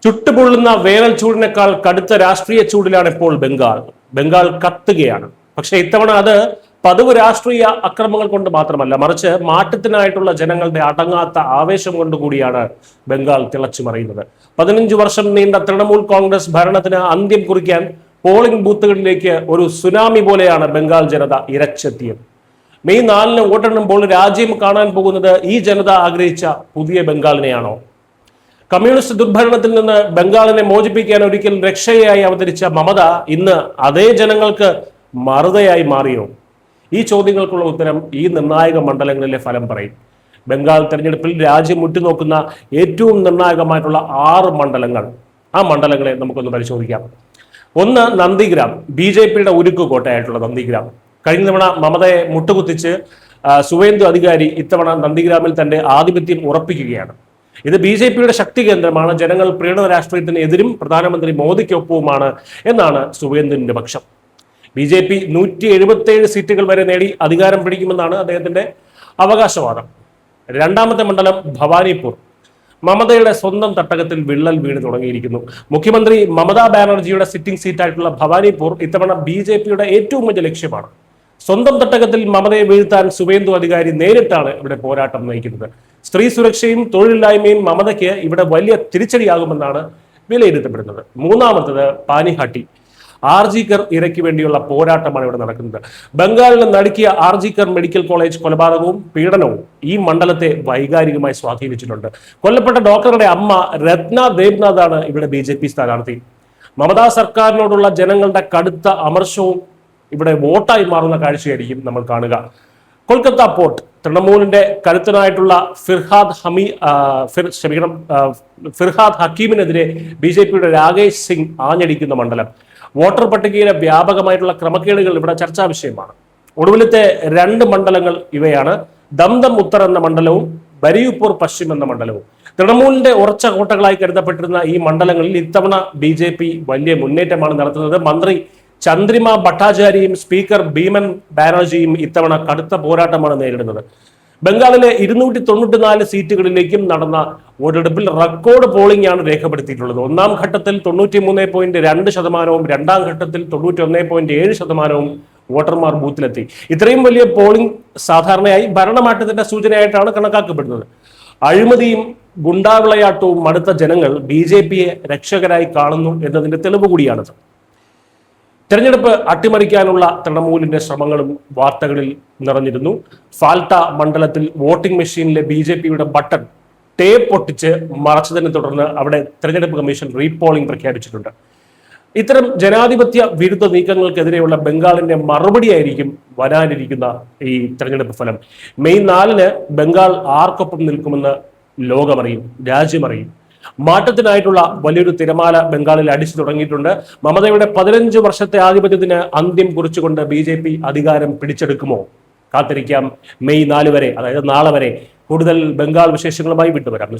ചുട്ടുപൊള്ളുന്ന വേനൽ ചൂടിനേക്കാൾ കടുത്ത രാഷ്ട്രീയ ചൂടിലാണ് ഇപ്പോൾ ബംഗാൾ കത്തുകയാണ്. പക്ഷെ ഇത്തവണ അത് പതിവ് രാഷ്ട്രീയ അക്രമങ്ങൾ കൊണ്ട് മാത്രമല്ല, മറിച്ച് മാറ്റത്തിനായിട്ടുള്ള ജനങ്ങളുടെ അടങ്ങാത്ത ആവേശം കൊണ്ടുകൂടിയാണ് ബംഗാൾ തിളച്ചു മറിയുന്നത്. 15 വർഷം നീണ്ട തൃണമൂൽ കോൺഗ്രസ് ഭരണത്തിന് അന്ത്യം കുറിക്കാൻ പോളിംഗ് ബൂത്തുകളിലേക്ക് ഒരു സുനാമി പോലെയാണ് ബംഗാൾ ജനത ഇരച്ചെത്തിയത്. മെയ് 4 വോട്ടെണ്ണുമ്പോൾ രാജ്യം കാണാൻ പോകുന്നത് ഈ ജനത ആഗ്രഹിച്ച പുതിയ ബംഗാളിനെയാണോ? കമ്മ്യൂണിസ്റ്റ് ദുർഭരണത്തിൽ നിന്ന് ബംഗാളിനെ മോചിപ്പിക്കാൻ ഒരിക്കൽ രക്ഷയായി അവതരിച്ച മമത ഇന്ന് അതേ ജനങ്ങൾക്ക് മറുതയായി മാറിയോ? ഈ ചോദ്യങ്ങൾക്കുള്ള ഉത്തരം ഈ നിർണായക മണ്ഡലങ്ങളിലെ ഫലം പറയും. ബംഗാൾ തെരഞ്ഞെടുപ്പിൽ രാജ്യം ഉറ്റുനോക്കുന്ന ഏറ്റവും നിർണായകമായിട്ടുള്ള 6 മണ്ഡലങ്ങൾ, ആ മണ്ഡലങ്ങളെ നമുക്കൊന്ന് പരിശോധിക്കാം. ഒന്ന്, നന്ദിഗ്രാം. BJPയുടെ ഉരുക്കുകോട്ടയായിട്ടുള്ള നന്ദിഗ്രാം. കഴിഞ്ഞ തവണ മമതയെ മുട്ടുകുത്തിച്ച് സുവേന്ദു അധികാരി ഇത്തവണ നന്ദിഗ്രാമിൽ തന്റെ ആധിപത്യം ഉറപ്പിക്കുകയാണ്. ഇത് BJPയുടെ ശക്തി കേന്ദ്രമാണ്. ജനങ്ങൾ പ്രീണന രാഷ്ട്രീയത്തിന് എതിരും പ്രധാനമന്ത്രി മോദിക്കൊപ്പവുമാണ് എന്നാണ് സുവേന്ദുവിന്റെ പക്ഷം. BJP 177 സീറ്റുകൾ വരെ നേടി അധികാരം പിടിക്കുമെന്നാണ് അദ്ദേഹത്തിന്റെ അവകാശവാദം. രണ്ടാമത്തെ മണ്ഡലം ഭവാനിപൂർ. മമതയുടെ സ്വന്തം തട്ടകത്തിൽ വിള്ളൽ വീണ് തുടങ്ങിയിരിക്കുന്നു. മുഖ്യമന്ത്രി മമതാ ബാനർജിയുടെ സിറ്റിംഗ് സീറ്റായിട്ടുള്ള ഭവാനിപൂർ ഇത്തവണ BJPയുടെ ഏറ്റവും വലിയ ലക്ഷ്യമാണ്. സ്വന്തം തട്ടകത്തിൽ മമതയെ വീഴ്ത്താൻ സുവേന്ദു അധികാരി നേരിട്ടാണ് ഇവിടെ പോരാട്ടം നയിക്കുന്നത്. സ്ത്രീ സുരക്ഷയും തൊഴിലില്ലായ്മയും മമതയ്ക്ക് ഇവിടെ വലിയ തിരിച്ചടിയാകുമെന്നാണ് വിലയിരുത്തപ്പെടുന്നത്. മൂന്നാമത്തത് പാനിഹാട്ടി. ആർജിക്കർ ഇരയ്ക്ക് വേണ്ടിയുള്ള പോരാട്ടമാണ് ഇവിടെ നടക്കുന്നത്. ബംഗാളിനെ നടുക്കിയ ആർജിക്കർ മെഡിക്കൽ കോളേജ് കൊലപാതകവും പീഡനവും ഈ മണ്ഡലത്തെ വൈകാരികമായി സ്വാധീനിച്ചിട്ടുണ്ട്. കൊല്ലപ്പെട്ട ഡോക്ടറുടെ അമ്മ രത്ന ദേബ്നാഥാണ് ഇവിടെ BJP സ്ഥാനാർത്ഥി. മമതാ സർക്കാരിനോടുള്ള ജനങ്ങളുടെ കടുത്ത അമർഷവും ഇവിടെ വോട്ടായി മാറുന്ന കാഴ്ചയായിരിക്കും നമ്മൾ കാണുക. കൊൽക്കത്ത പോർട്ട്. തൃണമൂലിന്റെ കരുത്തനായിട്ടുള്ള ഫിർഹാദ് ഹക്കീമിനെതിരെ BJPയുടെ രാകേഷ് സിംഗ് ആഞ്ഞടിക്കുന്ന മണ്ഡലം. വോട്ടർ പട്ടികയിലെ വ്യാപകമായിട്ടുള്ള ക്രമക്കേടുകൾ ഇവിടെ ചർച്ചാ വിഷയമാണ്. ഒടുവിലത്തെ 2 മണ്ഡലങ്ങൾ ഇവയാണ്: ദംദം ഉത്തർ എന്ന മണ്ഡലവും ബരിയുപൂർ പശ്ചിം എന്ന മണ്ഡലവും. തൃണമൂലിന്റെ ഉറച്ച കോട്ടകളായി കരുതപ്പെട്ടിരുന്ന ഈ മണ്ഡലങ്ങളിൽ ഇത്തവണ BJP വലിയ മുന്നേറ്റമാണ് നടത്തുന്നത്. മന്ത്രി ചന്ദ്രിമ ഭട്ടാചാര്യയും സ്പീക്കർ ഭീമൻ ബാനർജിയും ഇത്തവണ കടുത്ത പോരാട്ടമാണ് നേരിടുന്നത്. ബംഗാളിലെ 294 സീറ്റുകളിലേക്കും നടന്ന വോട്ടെടുപ്പിൽ റെക്കോർഡ് പോളിംഗ് ആണ് രേഖപ്പെടുത്തിയിട്ടുള്ളത്. ഒന്നാം ഘട്ടത്തിൽ 93.2%, രണ്ടാം ഘട്ടത്തിൽ 91.7% വോട്ടർമാർ ബൂത്തിലെത്തി. ഇത്രയും വലിയ പോളിംഗ് സാധാരണയായി ഭരണമാറ്റത്തിന്റെ സൂചനയായിട്ടാണ് കണക്കാക്കപ്പെടുന്നത്. അഴിമതിയും ഗുണ്ടാവിളയാട്ടവും മടുത്ത ജനങ്ങൾ BJPയെ രക്ഷകരായി കാണുന്നു എന്നതിന്റെ തെളിവ് കൂടിയാണിത്. തെരഞ്ഞെടുപ്പ് അട്ടിമറിക്കാനുള്ള തൃണമൂലിന്റെ ശ്രമങ്ങളും വാർത്തകളിൽ നിറഞ്ഞിരുന്നു. ഫാൽട്ട മണ്ഡലത്തിൽ വോട്ടിംഗ് മെഷീനിലെ BJPയുടെ ബട്ടൺ ടേപ്പ് പൊട്ടിച്ച് മറച്ചതിനെ തുടർന്ന് അവിടെ തെരഞ്ഞെടുപ്പ് കമ്മീഷൻ റീപോളിംഗ് പ്രഖ്യാപിച്ചിട്ടുണ്ട്. ഇത്തരം ജനാധിപത്യ വിരുദ്ധ നീക്കങ്ങൾക്കെതിരെയുള്ള ബംഗാളിന്റെ മറുപടിയായിരിക്കും വരാനിരിക്കുന്ന ഈ തെരഞ്ഞെടുപ്പ് ഫലം. മെയ് 4 ബംഗാൾ ആർക്കൊപ്പം നിൽക്കുമെന്ന് ലോകമറിയും, രാജ്യമറിയും. മാറ്റത്തിനായിട്ടുള്ള വലിയൊരു തിരമാല ബംഗാളിൽ അടിച്ചു തുടങ്ങിയിട്ടുണ്ട്. മമതയുടെ 15 വർഷത്തെ ആധിപത്യത്തിന് അന്ത്യം കുറിച്ചുകൊണ്ട് BJP അധികാരം പിടിച്ചെടുക്കുമോ? കാത്തിരിക്കാം മെയ് 4 വരെ, അതായത് നാളെ വരെ. കൂടുതൽ ബംഗാൾ വിശേഷങ്ങളുമായി വിട്ടുവരാം.